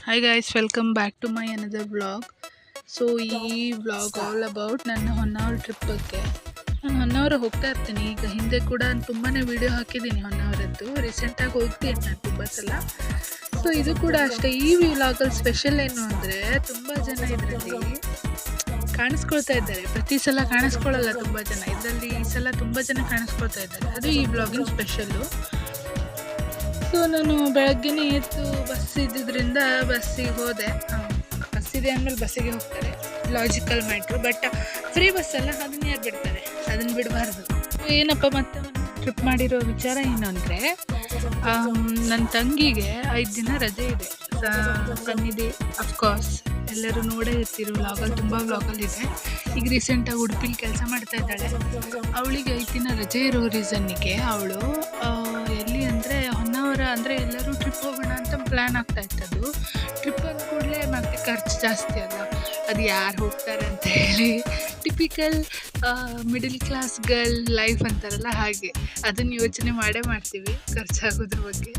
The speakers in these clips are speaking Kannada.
Hi guys, welcome back to my another vlog. So ಈ ವ್ಲಾಗ್ ಆಲ್ ಅಬೌಟ್ ನನ್ನ ಹೊನ್ನಾವರ ಟ್ರಿಪ್ ಬಗ್ಗೆ. ನಾನು ಹೊನ್ನಾವರ ಹೋಗ್ತಾ ಇರ್ತೀನಿ. ಈಗ ಹಿಂದೆ ಕೂಡ ತುಂಬಾ ವೀಡಿಯೋ ಹಾಕಿದ್ದೀನಿ ಹೊನ್ನಾವರದ್ದು. ರೀಸೆಂಟಾಗಿ ಹೋಗ್ತೀನಿ ನಾನು ತುಂಬ ಸಲ. ಸೊ ಇದು ಕೂಡ ಅಷ್ಟೇ. ಈ ವ್ಲಾಗಲ್ಲಿ ಸ್ಪೆಷಲ್ ಏನು ಅಂದರೆ ತುಂಬ ಜನ ಇದರಲ್ಲಿ ಕಾಣಿಸ್ಕೊಳ್ತಾ ಇದ್ದಾರೆ. ಪ್ರತಿ ಸಲ ಕಾಣಿಸ್ಕೊಳ್ಳಲ್ಲ ತುಂಬ ಜನ, ಇದರಲ್ಲಿ ಈ ಸಲ ತುಂಬ ಜನ ಕಾಣಿಸ್ಕೊಳ್ತಾ ಇದ್ದಾರೆ. ಅದು ಈ ವ್ಲಾಗಿನ ಸ್ಪೆಷಲ್ಲು. ಸೊ ನಾನು ಬೆಳಗ್ಗೆನೇ ಎದ್ದು ಬಸ್ ಇದ್ದಿದ್ದರಿಂದ ಬಸ್ಸಿಗೆ ಹೋದೆ. ಬಸ್ಸಿದೆ ಅಂದಮೇಲೆ ಬಸ್ಸಿಗೆ ಹೋಗ್ತಾರೆ, logical matter. But free bus ಅಲ್ಲ, ಅದನ್ನ ಯಾರು ಬಿಡ್ತಾರೆ? ಅದನ್ನು ಬಿಡಬಾರ್ದು. ಏನಪ್ಪ ಮತ್ತೆ ಟ್ರಿಪ್ ಮಾಡಿರೋ ವಿಚಾರ ಏನು ಅಂದರೆ, ನನ್ನ ತಂಗಿಗೆ 5 ದಿನ ರಜೆ ಇದೆ. ಸನ್ನಿಧಿ ಅಫ್ಕೋರ್ಸ್ ಎಲ್ಲರೂ ನೋಡೇ ಇರ್ತೀರಿ, ವ್ಲಾಗಲ್ಲಿ ತುಂಬ ವ್ಲಾಗಲ್ಲಿ ಇದೆ. ಈಗ ರೀಸೆಂಟಾಗಿ ಉಡುಪಿಲಿ ಕೆಲಸ ಮಾಡ್ತಾ ಇದ್ದಾಳೆ. ಅವಳಿಗೆ 5 ದಿನ ರಜೆ ಇರೋ ರೀಸನ್ನಿಗೆ ಅವಳು ಎಲ್ಲಿ ಅಂದರೆ ಹೊನ್ನಾವರ ಅಂದರೆ ಎಲ್ಲರೂ ಟ್ರಿಪ್ ಹೋಗೋಣ ಅಂತ ಪ್ಲ್ಯಾನ್ ಆಗ್ತಾ ಇತ್ತದು. ಟ್ರಿಪ್ ಅಂದ ಕೂಡಲೇ ಮತ್ತೆ ಖರ್ಚು ಜಾಸ್ತಿ ಅಲ್ಲ, ಅದು ಯಾರು ಹೋಗ್ತಾರೆ ಅಂತ ಹೇಳಿ typical middle class girl life ಅಂತಾರಲ್ಲ ಹಾಗೆ, ಅದನ್ನು ಯೋಚನೆ ಮಾಡ್ತೀವಿ ಖರ್ಚಾಗೋದ್ರ ಬಗ್ಗೆ.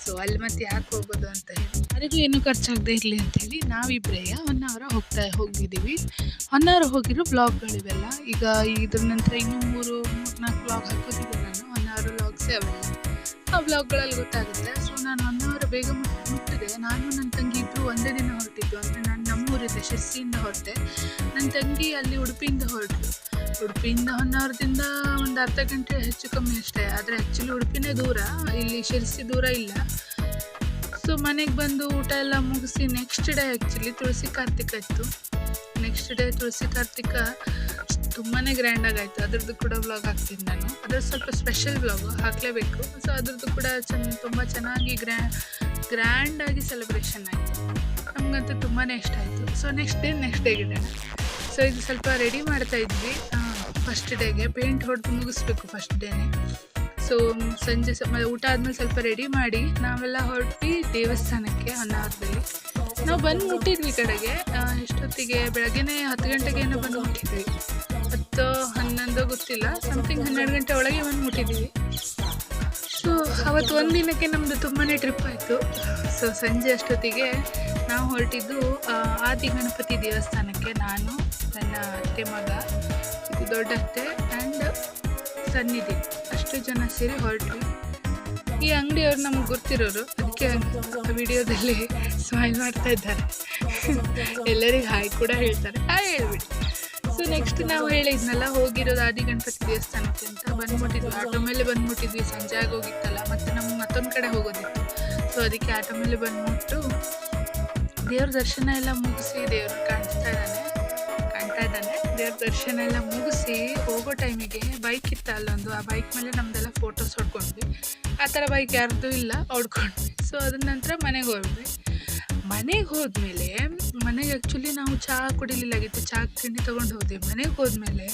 ಸೊ ಅಲ್ಲಿ ಮತ್ತೆ ಯಾಕೆ ಹೋಗೋದು ಅಂತ ಹೇಳಿ, ಯಾರಿಗೂ ಏನೂ ಖರ್ಚಾಗದೆ ಇರಲಿ ಅಂಥೇಳಿ ನಾವಿಬ್ಬರೇ ಹೊನ್ನಾವರ ಹೋಗಿದ್ದೀವಿ. ಹೊನ್ನಾವರ ಹೋಗಿರೋ ವ್ಲಾಗ್ಗಳಿವೆಲ್ಲ. ಈಗ ಇದ್ರ ನಂತರ ಇನ್ನೂ 3-4 ವ್ಲಾಗ್ ಹಾಕೋದಿದೆ ನಾನು, ಹೊನ್ನಾವರ ವ್ಲಾಗ್ಸೇ ಅವೆಲ್ಲ. ಆ ವ್ಲಾಗ್ಗಳಲ್ಲಿ ಗೊತ್ತಾಗುತ್ತೆ. ಸೊ ನಾನು ಹೊನ್ನಾವರ ಬೇಗ ಮುಟ್ಟಿದೆ. ನಾನು ನನ್ನ ತಂಗಿ ಇಬ್ಬರು ಒಂದೇ ದಿನ ಹೊರಟಿದ್ದು. ಅಂದರೆ ನಾನು ನಮ್ಮೂರಿದ್ದೆ, ಶಿರ್ಸಿಯಿಂದ ಹೊರಟೆ. ನನ್ನ ತಂಗಿ ಅಲ್ಲಿ ಉಡುಪಿಯಿಂದ ಹೊರಟರು. ಉಡುಪಿಯಿಂದ ಹೊನ್ನಾವರದಿಂದ ಒಂದು ಅರ್ಧ ಗಂಟೆ ಹೆಚ್ಚು ಕಮ್ಮಿ ಅಷ್ಟೇ. ಆದರೆ ಆ್ಯಕ್ಚುಲಿ ಉಡುಪಿನೇ ದೂರ, ಇಲ್ಲಿ ಶಿರ್ಸಿ ದೂರ ಇಲ್ಲ. ಸೊ ಮನೆಗೆ ಬಂದು ಊಟ ಎಲ್ಲ ಮುಗಿಸಿ ನೆಕ್ಸ್ಟ್ ಡೇ ಆ್ಯಕ್ಚುಲಿ ತುಳಸಿ ಕಾರ್ತಿಕ ಇತ್ತು. ನೆಕ್ಸ್ಟ್ ಡೇ ತುಳಸಿ ಕಾರ್ತಿಕ ತುಂಬಾ ಗ್ರ್ಯಾಂಡಾಗಾಯಿತು. ಅದ್ರದ್ದು ಕೂಡ ವ್ಲಾಗ್ ಹಾಕ್ತೀನಿ ನಾನು. ಅದ್ರ ಸ್ವಲ್ಪ ಸ್ಪೆಷಲ್ ವ್ಲಾಗು ಹಾಕಲೇಬೇಕು. ಸೊ ಅದ್ರದ್ದು ಕೂಡ ತುಂಬ ಚೆನ್ನಾಗಿ ಗ್ರ್ಯಾಂಡಾಗಿ ಸೆಲೆಬ್ರೇಷನ್ ಆಯಿತು. ನಮಗಂತೂ ತುಂಬಾ ಇಷ್ಟ ಆಯಿತು. So next ಡೇಗಿಡೋಣ. ಸೊ ಇದು ಸ್ವಲ್ಪ ರೆಡಿ ಮಾಡ್ತಾ ಇದ್ವಿ. ಫಸ್ಟ್ ಡೇಗೆ ಪೇಂಟ್ ಹೊಡೆದು ಮುಗಿಸ್ಬೇಕು ಫಸ್ಟ್ ಡೇನೇ. ಸೊ ಸಂಜೆ ಊಟ ಆದಮೇಲೆ ಸ್ವಲ್ಪ ರೆಡಿ ಮಾಡಿ ನಾವೆಲ್ಲ ಹೊರಟಿ ದೇವಸ್ಥಾನಕ್ಕೆ ಹೊನ್ನಾವರದಲ್ಲಿ. ನಾವು ಬಂದು ಮುಟ್ಟಿದ್ವಿ ಕಡೆಗೆ. ಎಷ್ಟೊತ್ತಿಗೆ? ಬೆಳಗ್ಗೆನೇ 10 ಗಂಟೆಗೆ ಏನೋ ಬಂದು ಮುಟ್ಟಿದ್ವಿ. 10-11 ಗೊತ್ತಿಲ್ಲ, ಸಮಥಿಂಗ್ 12 ಗಂಟೆ ಒಳಗೆ ಬಂದು ಮುಟ್ಟಿದ್ವಿ. ಸೊ ಅವತ್ತು ಒಂದು ದಿನಕ್ಕೆ ನಮ್ಮದು ತುಂಬಾ ಟ್ರಿಪ್ ಆಯಿತು. ಸೊ ಸಂಜೆ ಅಷ್ಟೊತ್ತಿಗೆ ನಾವು ಹೊರಟಿದ್ದು ಆದಿ ಗಣಪತಿ ದೇವಸ್ಥಾನಕ್ಕೆ. ನಾನು, ನನ್ನ ಅತ್ತೆ ಮಗ, ಇದು ದೊಡ್ಡ ಅತ್ತೆ ಆ್ಯಂಡ್ ಸನ್ನಿಧಿ, ಅಷ್ಟು ಜನ ಸೇರಿ ಹೊರಟ್ವಿ. ಈ ಅಂಗಡಿಯವ್ರು ನಮ್ಗೆ ಗೊತ್ತಿರೋರು, ಅದಕ್ಕೆ ವಿಡಿಯೋದಲ್ಲಿ ಸ್ಮೈಲ್ ಮಾಡ್ತಾ ಇದ್ದಾರೆ. ಎಲ್ಲರಿಗೂ ಹಾಯ್ ಕೂಡ ಹೇಳ್ತಾರೆ, ಹಾಯ್ ಹೇಳ್ಬಿಡಿ. ಸೊ ನೆಕ್ಸ್ಟ್ ನಾವು ಹೇಳಿದ್ನಲ್ಲ ಹೋಗಿರೋದು ಆದಿ ಗಣಪತಿ ದೇವಸ್ಥಾನಕ್ಕೆ ಅಂತ. ಬಂದ್ಬಿಟ್ಟಿದ್ವಿ, ಆಟೋ ಮೇಲೆ ಬಂದ್ಬಿಟ್ಟಿದ್ವಿ. ಸಂಜೆ ಆಗೋಗಿತ್ತಲ್ಲ, ಮತ್ತು ನಮ್ಗೆ ಮತ್ತೊಂದು ಕಡೆ ಹೋಗೋದಿತ್ತು. ಸೊ ಅದಕ್ಕೆ ಆಟೋ ಮೇಲೆ ಬಂದ್ಬಿಟ್ಟು ದೇವ್ರ ದರ್ಶನ ಎಲ್ಲ ಮುಗಿಸಿ, ದೇವ್ರು ಕಾಣ್ತಾ ಇದ್ದಾನೆ. ದೇವ್ರ ದರ್ಶನ ಎಲ್ಲ ಮುಗಿಸಿ ಹೋಗೋ ಟೈಮಿಗೆ ಬೈಕ್ ಇತ್ತ ಅಲ್ಲೊಂದು, ಆ ಬೈಕ್ ಮೇಲೆ ನಮ್ಮದೆಲ್ಲ ಫೋಟೋಸ್ ಹೊಡ್ಕೊಂಡ್ವಿ. ಆ ಥರ ಬೈಕ್ ಯಾರ್ದು ಇಲ್ಲ, ಹೊಡ್ಕೊಂಡ್ವಿ. ಸೊ ಅದ್ರ ನಂತರ ಮನೆಗೆ ಹೋದ್ವಿ. ಮನೆಗೆ ಹೋದ್ಮೇಲೆ ಮನೆಗೆ ಆ್ಯಕ್ಚುಲಿ ನಾವು ಚಹಾ ಕುಡಿಲಿಲ್ಲಾಗಿತ್ತು, ಚಹಾ ತಿಂಡಿ ತೊಗೊಂಡು ಹೋದ್ವಿ. ಮನೆಗೆ ಹೋದ್ಮೇಲೆ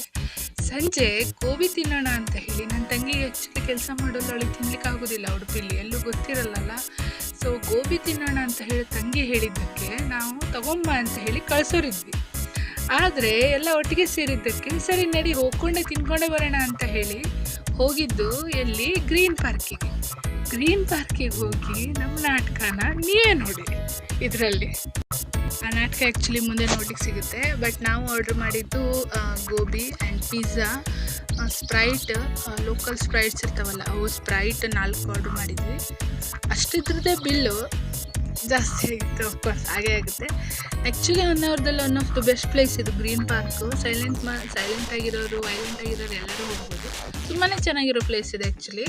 ಸಂಜೆ ಗೋಬಿ ತಿನ್ನೋಣ ಅಂತ ಹೇಳಿ, ನನ್ನ ತಂಗಿಗೆ ಆ್ಯಕ್ಚುಲಿ ಕೆಲಸ ಮಾಡೋದು ಅವಳಿಗೆ ತಿನ್ಲಿಕ್ಕೆ ಆಗೋದಿಲ್ಲ ಉಡುಪಿಲಿ, ಎಲ್ಲೂ ಗೊತ್ತಿರಲ್ಲ. ಸೊ ಗೋಬಿ ತಿನ್ನೋಣ ಅಂತ ಹೇಳಿ ತಂಗಿ ಹೇಳಿದ್ದಕ್ಕೆ ನಾವು ತಗೊಂಬ ಅಂತ ಹೇಳಿ ಕಳ್ಸೋರಿದ್ವಿ. ಆದರೆ ಎಲ್ಲ ಒಟ್ಟಿಗೆ ಸೇರಿದ್ದಕ್ಕೆ ಸರಿ ನಡಿ ಹೋಗ್ಕೊಂಡೆ ತಿನ್ಕೊಂಡೆ ಬರೋಣ ಅಂತ ಹೇಳಿ ಹೋಗಿದ್ದು ಎಲ್ಲಿ? ಗ್ರೀನ್ ಪಾರ್ಕಿಗೆ ಹೋಗಿ ನಮ್ಮ ನಾಟಕನ ನೀವೇ ನೋಡಿ. ಇದರಲ್ಲಿ ಆ ನಾಟಕ ಆ್ಯಕ್ಚುಲಿ ಮುಂದೆ ನೋಡ್ಲಿಕ್ಕೆ ಸಿಗುತ್ತೆ. ಬಟ್ ನಾವು ಆರ್ಡ್ರ್ ಮಾಡಿದ್ದು gobi and pizza, sprite, local sprites ಇರ್ತಾವಲ್ಲ ಅವು, ಸ್ಪ್ರೈಟ್ 4 ಆರ್ಡ್ರ್ ಮಾಡಿದ್ವಿ. ಅಷ್ಟಿದ್ರದ್ದೇ ಬಿಲ್ಲು ಜಾಸ್ತಿ ಆಗಿತ್ತು. ಅಫ್ಕೋರ್ಸ್ ಹಾಗೇ ಆಗುತ್ತೆ. ಆ್ಯಕ್ಚುಲಿ ಹೊನ್ನಾವರದಲ್ಲಿ one of the best place ಇದು ಗ್ರೀನ್ ಪಾರ್ಕು. ಸೈಲೆಂಟ್ ಆಗಿರೋರು, ವೈಲೆಂಟ್ ಆಗಿರೋರು ಎಲ್ಲರೂ ಹೋಗ್ಬೋದು. ತುಂಬಾ ಚೆನ್ನಾಗಿರೋ ಪ್ಲೇಸ್ ಇದೆ ಆ್ಯಕ್ಚುಲಿ.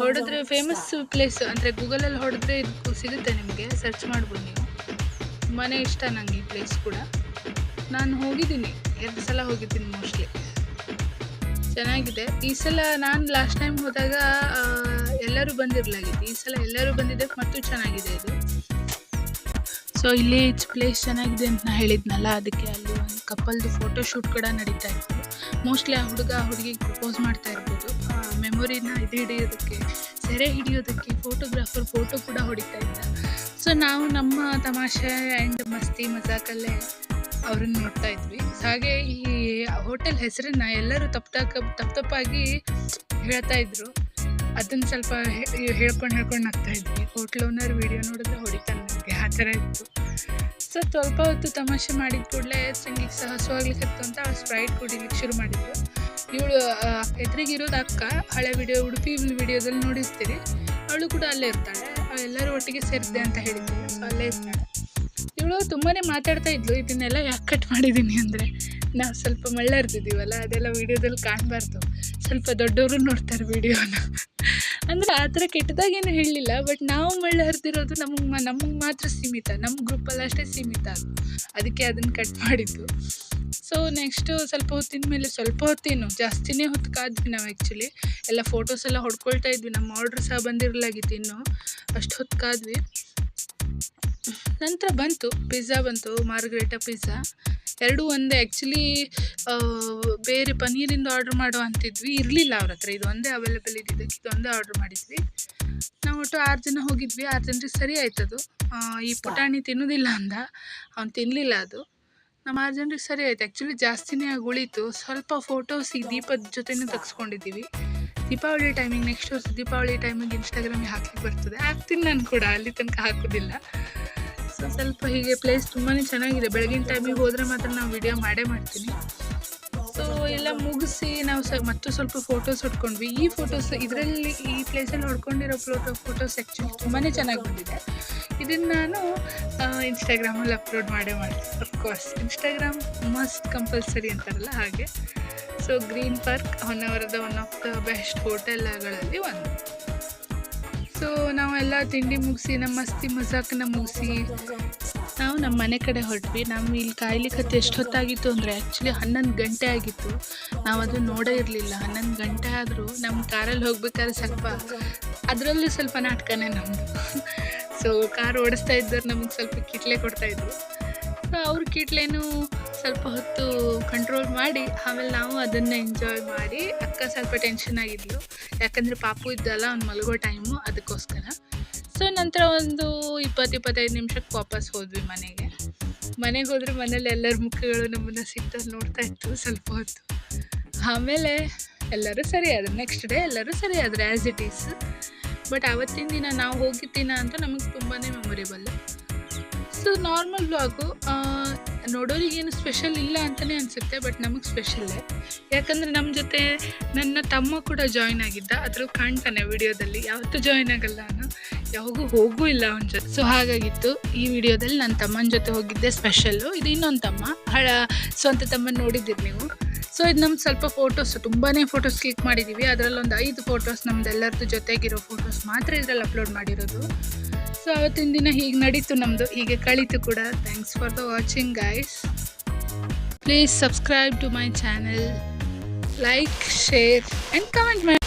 ಹೊಡೆದ್ರೆ ಫೇಮಸ್ ಪ್ಲೇಸ್ ಅಂದರೆ ಗೂಗಲಲ್ಲಿ ಹೊಡೆದ್ರೆ ಇದು ಸಿಗುತ್ತೆ ನಿಮಗೆ, ಸರ್ಚ್ ಮಾಡ್ಬೋದು ನೀವು. ತುಂಬಾ ಇಷ್ಟ ನನಗೆ ಈ ಪ್ಲೇಸ್ ಕೂಡ. ನಾನು ಹೋಗಿದ್ದೀನಿ, 2 ಸಲ ಹೋಗಿದ್ದೀನಿ ಮೋಸ್ಟ್ಲಿ. ಚೆನ್ನಾಗಿದೆ. ಈ ಸಲ ನಾನು ಲಾಸ್ಟ್ ಟೈಮ್ ಹೋದಾಗ ಎಲ್ಲರೂ ಬಂದಿರಲಾಗಿತ್ತು. ಈ ಸಲ ಎಲ್ಲರೂ ಬಂದಿದ್ದಕ್ಕೆ ಮತ್ತೂ ಚೆನ್ನಾಗಿದೆ ಇದು. ಸೊ ಇಲ್ಲಿ ಪ್ಲೇಸ್ ಚೆನ್ನಾಗಿದೆ ಅಂತ ನಾನು ಹೇಳಿದ್ನಲ್ಲ, ಅದಕ್ಕೆ ಅಲ್ಲಿ ಒಂದು ಕಪಲ್ದು ಫೋಟೋಶೂಟ್ ಕೂಡ ನಡೀತಾ ಇತ್ತು. ಮೋಸ್ಟ್ಲಿ ಆ ಹುಡುಗಿಗೆ ಪ್ರಪೋಸ್ ಮಾಡ್ತಾ ಇರ್ಬೋದು. ಮೆಮೊರಿನ ಹಿಡಿಯೋದಕ್ಕೆ, ಸೆರೆ ಹಿಡಿಯೋದಕ್ಕೆ ಫೋಟೋಗ್ರಾಫರ್ ಫೋಟೋ ಕೂಡ ಹೊಡಿತಾ ಇದ್ದ. ಸೊ ನಾವು ನಮ್ಮ ತಮಾಷೆ ಆ್ಯಂಡ್ ಮಸ್ತಿ ಮಜಾಕಲ್ಲೇ ಅವ್ರನ್ನ ನೋಡ್ತಾ ಇದ್ವಿ. ಹಾಗೆ ಈ ಹೋಟೆಲ್ ಹೆಸರನ್ನ ಎಲ್ಲರೂ ತಪ್ಪಾಗಿ ಹೇಳ್ತಾ ಇದ್ರು. ಅದನ್ನು ಸ್ವಲ್ಪ ಹೇಳ್ಕೊಂಡು ನಗ್ತಾ ಇದ್ವಿ. ಹೋಟ್ಲ್ ಓನರ್ ವಿಡಿಯೋ ನೋಡಿದ್ರೆ ಹೊಡಿತಾನೆ ನನಗೆ, ಆ ಥರ ಇತ್ತು. ಸೊ ಸ್ವಲ್ಪ ಹೊತ್ತು ತಮಾಷೆ ಮಾಡಿದ ಕೂಡಲೇ ಸಂಗೀತ ಹಸುವಾಗ್ಲಿಕ್ಕೆ ಅಂತ ಸ್ಪ್ರೈಟ್ ಕುಡಿಲಿಕ್ಕೆ ಶುರು ಮಾಡಿದ್ಲು. ಇವಳು ಎದುರಿಗಿರೋದು ಅಕ್ಕ, ಹಳೆ ವಿಡಿಯೋ ಉಡುಪಿ ವಿಡಿಯೋದಲ್ಲಿ ನೋಡಿರ್ತೀರಿ, ಅವಳು ಕೂಡ ಅಲ್ಲೇ ಇರ್ತಾಳೆ. ಎಲ್ಲರೂ ಒಟ್ಟಿಗೆ ಸೇರಿದೆ ಅಂತ ಹೇಳಿದ್ವಿ, ಸೊ ಅಲ್ಲೇ ಇರ್ತಾಳೆ. ಇವಳು ತುಂಬಾ ಮಾತಾಡ್ತಾ ಇದ್ಲು. ಇದನ್ನೆಲ್ಲ ಯಾಕೆ ಕಟ್ ಮಾಡಿದ್ದೀನಿ ಅಂದರೆ, ನಾವು ಸ್ವಲ್ಪ ಮಳ್ಳರ್ದಿದ್ದೀವಲ್ಲ, ಅದೆಲ್ಲ ವೀಡಿಯೋದಲ್ಲಿ ಕಾಣಬಾರ್ದು, ಸ್ವಲ್ಪ ದೊಡ್ಡವರು ನೋಡ್ತಾರೆ ವೀಡಿಯೋನ. ಅಂದರೆ ಆ ಥರ ಕೆಟ್ಟದಾಗೇನು ಹೇಳಲಿಲ್ಲ, ಬಟ್ ನಾವು ಮಳ್ಳ ಹರಿದಿರೋದು ನಮಗೆ ಮಾತ್ರ ಸೀಮಿತ, ನಮ್ಮ ಗ್ರೂಪಲ್ಲಿ ಅಷ್ಟೇ ಸೀಮಿತ ಅದು, ಅದಕ್ಕೆ ಅದನ್ನು ಕಟ್ ಮಾಡಿದ್ದು. ಸೊ ನೆಕ್ಸ್ಟು ಸ್ವಲ್ಪ ಹೊತ್ತಿನ ಮೇಲೆ, ಸ್ವಲ್ಪ ಹೊತ್ತೇನು ಜಾಸ್ತಿನೇ ಹೊತ್ತು ಕಾದ್ವಿ ನಾವು. ಆ್ಯಕ್ಚುಲಿ ಎಲ್ಲ ಫೋಟೋಸ್ ಎಲ್ಲ ಹೊಡ್ಕೊಳ್ತಾ ಇದ್ವಿ, ನಮ್ಮ ಆರ್ಡ್ರ್ ಸಹ ಬಂದಿರಲಾಗಿತ್ತು ಇನ್ನೂ, ಅಷ್ಟು ಹೊತ್ತು ಕಾದ್ವಿ. ನಂತರ ಬಂತು ಪಿಜ್ಜಾ, ಬಂತು ಮಾರ್ಗರೇಟಾ ಪಿಜ್ಜಾ, ಎರಡೂ ಒಂದೇ. ಆ್ಯಕ್ಚುಲಿ ಬೇರೆ ಪನ್ನೀರಿಂದ ಆರ್ಡ್ರ್ ಮಾಡೋ ಅಂತಿದ್ವಿ, ಇರಲಿಲ್ಲ ಅವ್ರ ಹತ್ರ, ಇದು ಒಂದೇ ಅವೈಲೇಬಲ್ ಇದ್ದಿದ್ದಕ್ಕೆ ಇದೊಂದೇ ಆರ್ಡ್ರ್ ಮಾಡಿದ್ವಿ. ನಾವು ಒಟ್ಟು 6 ಜನ ಹೋಗಿದ್ವಿ, 6 ಜನರಿಗೆ ಸರಿ ಆಯ್ತದು. ಈ ಪುಟಾಣಿ ತಿನ್ನೋದಿಲ್ಲ ಅಂದ, ಅವ್ನು ತಿನ್ನಲಿಲ್ಲ. ಅದು ನಮ್ಮ 6 ಜನರಿಗೆ ಸರಿ ಆಯ್ತು. ಆ್ಯಕ್ಚುಲಿ ಜಾಸ್ತಿನೇ ಉಳಿತು. ಸ್ವಲ್ಪ ಫೋಟೋಸ್ ಈ ದೀಪದ ಜೊತೆನೇ ತೆಗೆಸ್ಕೊಂಡಿದ್ದೀವಿ. ದೀಪಾವಳಿ ಟೈಮಿಗೆ, ನೆಕ್ಸ್ಟ್ ವರ್ಷ ದೀಪಾವಳಿ ಟೈಮಿಗೆ ಇನ್ಸ್ಟಾಗ್ರಾಮಿಗೆ ಹಾಕ್ಲಿಕ್ಕೆ ಬರ್ತದೆ, ಹಾಕ್ತೀನಿ ನಾನು ಕೂಡ, ಅಲ್ಲಿ ತನಕ ಹಾಕೋದಿಲ್ಲ. ಸೊ ಸ್ವಲ್ಪ ಹೀಗೆ ಪ್ಲೇಸ್ ತುಂಬಾ ಚೆನ್ನಾಗಿದೆ. ಬೆಳಗಿನ ಟೈಮಿಗೆ ಹೋದರೆ ಮಾತ್ರ ನಾವು ವಿಡಿಯೋ ಮಾಡ್ತೀನಿ. ಸೊ ಎಲ್ಲ ಮುಗಿಸಿ ನಾವು ಮತ್ತು ಸ್ವಲ್ಪ ಫೋಟೋಸ್ ಹೊಡ್ಕೊಂಡ್ವಿ. ಈ ಫೋಟೋಸ್ ಇದರಲ್ಲಿ, ಈ ಪ್ಲೇಸಲ್ಲಿ ಹೊಡ್ಕೊಂಡಿರೋ ಫೋಟೋಸ್ ಆ್ಯಕ್ಚುಲಿ ತುಂಬಾ ಚೆನ್ನಾಗಿ ಬಂದಿದೆ. ಇದನ್ನು ನಾನು ಇನ್ಸ್ಟಾಗ್ರಾಮಲ್ಲಿ ಅಪ್ಲೋಡ್ ಮಾಡ್ತೀನಿ. ಅಫ್ಕೋರ್ಸ್ ಇನ್ಸ್ಟಾಗ್ರಾಮ್ ಮಸ್ಟ್ ಕಂಪಲ್ಸರಿ ಅಂತಾರಲ್ಲ ಹಾಗೆ. ಸೊ ಗ್ರೀನ್ ಪಾರ್ಕ್ ಹೊನ್ನಾವರದ ಒನ್ ಆಫ್ ದ ಬೆಸ್ಟ್ ಹೋಟೆಲ್ಗಳಲ್ಲಿ ಒಂದು. ಸೊ ನಾವೆಲ್ಲ ತಿಂಡಿ ಮುಗಿಸಿ, ನಮ್ಮ ಮಸ್ತಿ ಮಜಾಕನ್ನ ಮುಗಿಸಿ ನಾವು ನಮ್ಮ ಮನೆ ಕಡೆ ಹೊರಟ್ವಿ. ನಮ್ಮ ಇಲ್ಲಿ ಕಾಯ್ಲಿಕ್ಕೆ ಎಷ್ಟು ಹೊತ್ತಾಗಿತ್ತು ಅಂದರೆ, ಆ್ಯಕ್ಚುಲಿ 11 ಗಂಟೆ ಆಗಿತ್ತು. ನಾವು ಅದು ನೋಡೇ ಇರಲಿಲ್ಲ. 11 ಗಂಟೆ ಆದರೂ ನಮ್ಮ ಕಾರಲ್ಲಿ ಹೋಗ್ಬೇಕಾದ್ರೆ ಅದರಲ್ಲೂ ಸ್ವಲ್ಪ ನಾಟಕನೇ ನಮ್ಮದು. ಸೊ ಕಾರ್ ಓಡಿಸ್ತಾ ಇದ್ದವ್ರು ನಮಗೆ ಸ್ವಲ್ಪ ಕಿಟ್ಲೆ ಕೊಡ್ತಾಯಿದ್ರು. ಸೊ ಅವ್ರ ಕಿಟ್ಲೇನೂ ಸ್ವಲ್ಪ ಹೊತ್ತು ಕಂಟ್ರೋಲ್ ಮಾಡಿ, ಆಮೇಲೆ ನಾವು ಅದನ್ನು ಎಂಜಾಯ್ ಮಾಡಿ. ಅಕ್ಕ ಸ್ವಲ್ಪ ಟೆನ್ಷನ್ ಆಗಿದ್ಲು, ಯಾಕಂದರೆ ಪಾಪು ಇದ್ದಲ್ಲ, ಅವ್ನು ಮಲಗೋ ಟೈಮು, ಅದಕ್ಕೋಸ್ಕರ. ಸೊ ನಂತರ ಒಂದು 20-25 ನಿಮಿಷಕ್ಕೆ ವಾಪಸ್ ಹೋದ್ವಿ ಮನೆಗೆ ಹೋದರೆ ಮನೇಲಿ ಎಲ್ಲರ ಮುಖಗಳು ನಮ್ಮನ್ನು ಸಿಟ್ಟಲ್ಲಿ ನೋಡ್ತಾ ಇತ್ತು ಸ್ವಲ್ಪ ಹೊತ್ತು. ಆಮೇಲೆ ಎಲ್ಲರೂ ಸರಿ ಆದರು. ನೆಕ್ಸ್ಟ್ ಡೇ ಎಲ್ಲರೂ ಸರಿ ಆದರು ಆ್ಯಸ್ ಇಟ್ ಈಸ್. ಬಟ್ ಆವತ್ತಿನ ದಿನ ನಾವು ಹೋಗಿದ್ದ ದಿನ ಅಂತ ನಮಗೆ ತುಂಬಾ ಮೆಮೊರೇಬಲ್. ಸೊ ನಾರ್ಮಲ್ ವ್ಲಾಗು ನೋಡೋರಿಗೇನು ಸ್ಪೆಷಲ್ ಇಲ್ಲ ಅಂತಲೇ ಅನಿಸುತ್ತೆ, ಬಟ್ ನಮಗೆ ಸ್ಪೆಷಲ್ಲೇ. ಯಾಕಂದರೆ ನಮ್ಮ ಜೊತೆ ನನ್ನ ತಮ್ಮ ಕೂಡ ಜಾಯ್ನ್ ಆಗಿದ್ದ. ಅದ್ರಲ್ಲಿ ಕಾಣ್ತಾನೆ ವಿಡಿಯೋದಲ್ಲಿ, ಯಾವತ್ತೂ ಜಾಯ್ನ್ ಆಗಲ್ಲ ನಾನು, ಯಾವಾಗೂ ಹೋಗೂ ಇಲ್ಲ ಅವನ ಜೊತೆ. ಸೊ ಹಾಗಾಗಿತ್ತು ಈ ವಿಡಿಯೋದಲ್ಲಿ ನನ್ನ ತಮ್ಮನ ಜೊತೆ ಹೋಗಿದ್ದೆ ಸ್ಪೆಷಲ್ಲು. ಇದು ಇನ್ನೊಂದು ತಮ್ಮ, ಸ್ವಂತ ತಮ್ಮನ ನೋಡಿದ್ದೀರಿ ನೀವು. ಸೊ ಇದು ನಮ್ದು ಸ್ವಲ್ಪ ಫೋಟೋಸ್, ತುಂಬಾ ಫೋಟೋಸ್ ಕ್ಲಿಕ್ ಮಾಡಿದ್ದೀವಿ. ಅದರಲ್ಲೊಂದು 5 ಫೋಟೋಸ್ ನಮ್ದೆಲ್ಲರದ್ದು ಜೊತೆಗಿರೋ ಫೋಟೋಸ್ ಮಾತ್ರ ಇದರಲ್ಲಿ ಅಪ್ಲೋಡ್ ಮಾಡಿರೋದು. ಸೊ ಅವತ್ತಿನ ದಿನ ಹೀಗೆ ನಡೀತು ನಮ್ಮದು, ಹೀಗೆ ಕಳೀತು ಕೂಡ. Thanks for the watching guys. Please subscribe to my channel, like, share and comment ಮಾಡಿ.